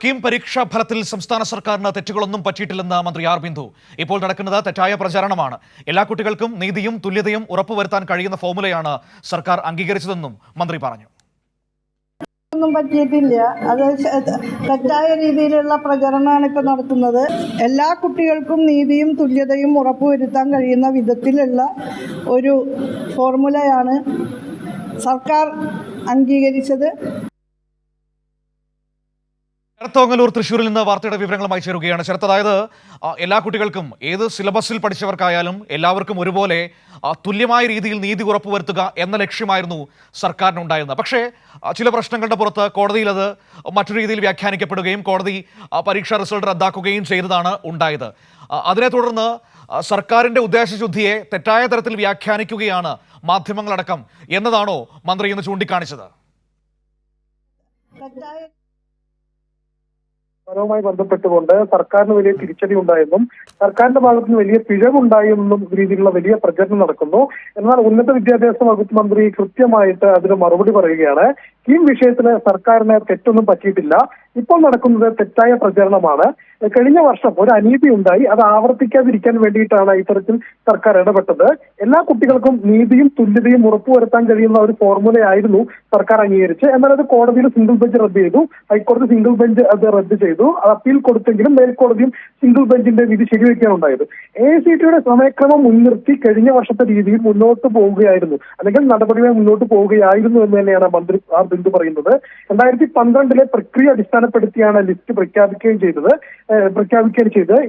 കീം പരീക്ഷാ ഫലത്തിൽ സംസ്ഥാന സർക്കാരിന് തെറ്റുകളൊന്നും പറ്റിയിട്ടില്ലെന്ന് മന്ത്രി ആർ ബിന്ദു. ഇപ്പോൾ നടക്കുന്നത് തെറ്റായ പ്രചാരണമാണ്. എല്ലാ കുട്ടികൾക്കും നീതിയും തുല്യതയും ഉറപ്പുവരുത്താൻ കഴിയുന്ന ഫോർമുലയാണ് സർക്കാർ അംഗീകരിച്ചതെന്നും മന്ത്രി പറഞ്ഞു. ഒന്നും പറ്റിയിട്ടില്ല. അത് തെറ്റായ രീതിയിലുള്ള പ്രചരണമാണ് ഇപ്പോൾ നടത്തുന്നത്. എല്ലാ കുട്ടികൾക്കും നീതിയും തുല്യതയും ഉറപ്പുവരുത്താൻ കഴിയുന്ന വിധത്തിലുള്ള ഒരു ഫോർമുലയാണ് സർക്കാർ അംഗീകരിച്ചത്. ശരത്തോങ്ങലൂർ തൃശ്ശൂരിൽ നിന്ന് വാർത്തയുടെ വിവരങ്ങളുമായി ചേരുകയാണ്. ശരത്ത്, അതായത് എല്ലാ കുട്ടികൾക്കും ഏത് സിലബസിൽ പഠിച്ചവർക്കായാലും എല്ലാവർക്കും ഒരുപോലെ തുല്യമായ രീതിയിൽ നീതി ഉറപ്പുവരുത്തുക എന്ന ലക്ഷ്യമായിരുന്നു സർക്കാരിനുണ്ടായിരുന്നത്. പക്ഷേ ചില പ്രശ്നങ്ങളുടെ പുറത്ത് കോടതിയിൽ അത് മറ്റൊരു രീതിയിൽ വ്യാഖ്യാനിക്കപ്പെടുകയും കോടതി പരീക്ഷാ റിസൾട്ട് റദ്ദാക്കുകയും ചെയ്തതാണ് ഉണ്ടായത്. അതിനെ തുടർന്ന് സർക്കാരിൻ്റെ ഉദ്ദേശശുദ്ധിയെ തെറ്റായ തരത്തിൽ വ്യാഖ്യാനിക്കുകയാണ് മാധ്യമങ്ങളടക്കം എന്നതാണോ മന്ത്രി ഇന്ന് ചൂണ്ടിക്കാണിച്ചത്? വുമായി ബന്ധപ്പെട്ടുകൊണ്ട് സർക്കാരിന് വലിയ തിരിച്ചടി ഉണ്ടായെന്നും സർക്കാരിന്റെ ഭാഗത്ത് നിന്ന് വലിയ പിഴവുണ്ടായെന്നും രീതിയിലുള്ള വലിയ പ്രചരണം നടക്കുന്നു. എന്നാൽ ഉന്നത വിദ്യാഭ്യാസ വകുപ്പ് മന്ത്രി കൃത്യമായിട്ട് അതിന് മറുപടി പറയുകയാണ്. ഈ വിഷയത്തിന് സർക്കാരിന് തെറ്റൊന്നും പറ്റിയിട്ടില്ല. ഇപ്പോൾ നടക്കുന്നത് തെറ്റായ പ്രചരണമാണ്. കഴിഞ്ഞ വർഷം ഒരു അനീതി ഉണ്ടായി, അത് ആവർത്തിക്കാതിരിക്കാൻ വേണ്ടിയിട്ടാണ് ഇത്തരത്തിൽ സർക്കാർ ഇടപെട്ടത്. എല്ലാ കുട്ടികൾക്കും നീതിയും തുല്യതയും ഉറപ്പുവരുത്താൻ കഴിയുന്ന ഒരു ഫോർമുലയായിരുന്നു സർക്കാർ അംഗീകരിച്ച്. എന്നാൽ അത് കോടതിയിൽ സിംഗിൾ ബെഞ്ച് റദ്ദ് ചെയ്തു. ഹൈക്കോടതി സിംഗിൾ ബെഞ്ച് അത് റദ്ദ് ചെയ്തു. അപ്പീൽ കൊടുത്തെങ്കിലും മേൽക്കോടതിയും സിംഗിൾ ബെഞ്ചിന്റെ വിധി ശരിവെക്കാനുണ്ടായത്. AICTEയുടെ സമയക്രമം മുൻനിർത്തി കഴിഞ്ഞ വർഷത്തെ രീതിയിൽ മുന്നോട്ട് പോവുകയായിരുന്നു, അല്ലെങ്കിൽ നടപടികൾ മുന്നോട്ട് പോവുകയായിരുന്നു എന്ന് തന്നെയാണ് മന്ത്രി ആർ ബിന്ദു പറയുന്നത്. 2012 പ്രക്രിയ അടിസ്ഥാനപ്പെടുത്തിയാണ് ലിസ്റ്റ് പ്രഖ്യാപിക്കുകയും ചെയ്തത്.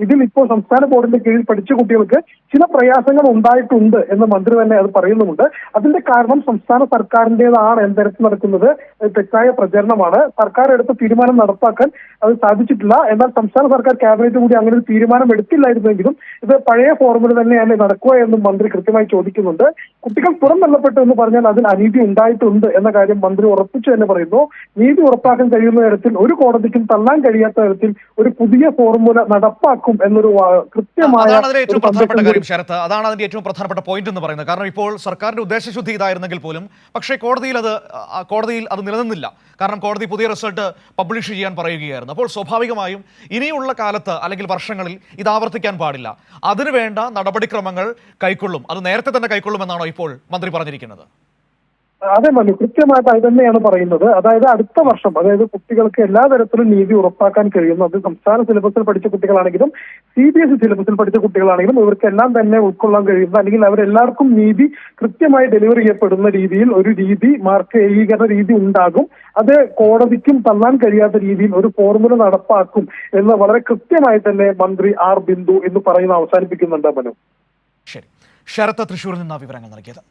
ഇതിൽ ഇപ്പോൾ സംസ്ഥാന ബോർഡിന്റെ കീഴിൽ പഠിച്ച കുട്ടികൾക്ക് ചില പ്രയാസങ്ങൾ ഉണ്ടായിട്ടുണ്ട് എന്ന് മന്ത്രി തന്നെ അത് പറയുന്നുമുണ്ട്. അതിന്റെ കാരണം സംസ്ഥാന സർക്കാരിൻ്റെതാണ് എന്തരത്തിൽ നടക്കുന്നത് തെറ്റായ പ്രചരണമാണ്. സർക്കാർ എടുത്ത തീരുമാനം നടപ്പാക്കാൻ അത് സാധിച്ചിട്ടില്ല. എന്നാൽ സംസ്ഥാന സർക്കാർ ക്യാബിനറ്റ് കൂടി അങ്ങനെ ഒരു തീരുമാനം എടുത്തില്ലായിരുന്നെങ്കിലും ഇത് പഴയ ഫോർമുല തന്നെയാണ് നടക്കുക എന്നും മന്ത്രി കൃത്യമായി ചോദിക്കുന്നുണ്ട്. കുട്ടികൾ പുറന്തള്ളപ്പെട്ടു എന്ന് പറഞ്ഞാൽ അതിൽ അനീതി ഉണ്ടായിട്ടുണ്ട് എന്ന കാര്യം മന്ത്രി ഉറപ്പിച്ചു തന്നെ പറയുന്നു. നീതി ഉറപ്പാക്കാൻ കഴിയുന്ന തരത്തിൽ ഒരു കോടതിക്കും തള്ളാൻ കഴിയാത്ത തരത്തിൽ ഒരു പുതിയ ഫോർമുല നടപ്പാക്കും എന്നൊരു കൃത്യമായ ശരത്ത്, അതാണ് അതിന്റെ ഏറ്റവും പ്രധാനപ്പെട്ട പോയിന്റ് എന്ന് പറയുന്നത്. കാരണം ഇപ്പോൾ സർക്കാരിന്റെ ഉദ്ദേശശുദ്ധി ഇതായിരുന്നെങ്കിൽ പോലും പക്ഷേ കോടതിയിൽ അത് നിലനിന്നില്ല. കാരണം കോടതി പുതിയ റിസൾട്ട് പബ്ലിഷ് ചെയ്യാൻ പറയുകയായിരുന്നു. അപ്പോൾ സ്വാഭാവികമായും ഇനിയുള്ള കാലത്ത് അല്ലെങ്കിൽ വർഷങ്ങളിൽ ഇത് ആവർത്തിക്കാൻ പാടില്ല. അതിനുവേണ്ട നടപടിക്രമങ്ങൾ കൈക്കൊള്ളും. അത് നേരത്തെ തന്നെ കൈക്കൊള്ളുമെന്നാണോ ഇപ്പോൾ മന്ത്രി പറഞ്ഞിരിക്കുന്നത്? അതെ മനു, കൃത്യമായിട്ട് അത് തന്നെയാണ് പറയുന്നത്. അതായത് അടുത്ത വർഷം, അതായത് കുട്ടികൾക്ക് എല്ലാ തരത്തിലും നീതി ഉറപ്പാക്കാൻ കഴിയുന്നു. അത് സംസ്ഥാന സിലബസിൽ പഠിച്ച കുട്ടികളാണെങ്കിലും CBSE സിലബസിൽ പഠിച്ച കുട്ടികളാണെങ്കിലും ഇവർക്കെല്ലാം തന്നെ ഉൾക്കൊള്ളാൻ കഴിയുന്ന, അല്ലെങ്കിൽ അവരെല്ലാവർക്കും നീതി കൃത്യമായി ഡെലിവറി ചെയ്യപ്പെടുന്ന രീതിയിൽ ഒരു രീതി, മാർക്ക് ഏകീകരണ രീതി ഉണ്ടാകും. അത് കോടതിക്കും തള്ളാൻ കഴിയാത്ത രീതിയിൽ ഒരു ഫോർമുല നടപ്പാക്കും എന്ന് വളരെ കൃത്യമായി തന്നെ മന്ത്രി ആർ ബിന്ദു എന്ന് പറയുന്ന അവസാനിപ്പിക്കുന്നുണ്ട് മനു. ശരി, ശരത്ത് തൃശ്ശൂരിൽ നിന്ന് വിവരങ്ങൾ നൽകിയത്.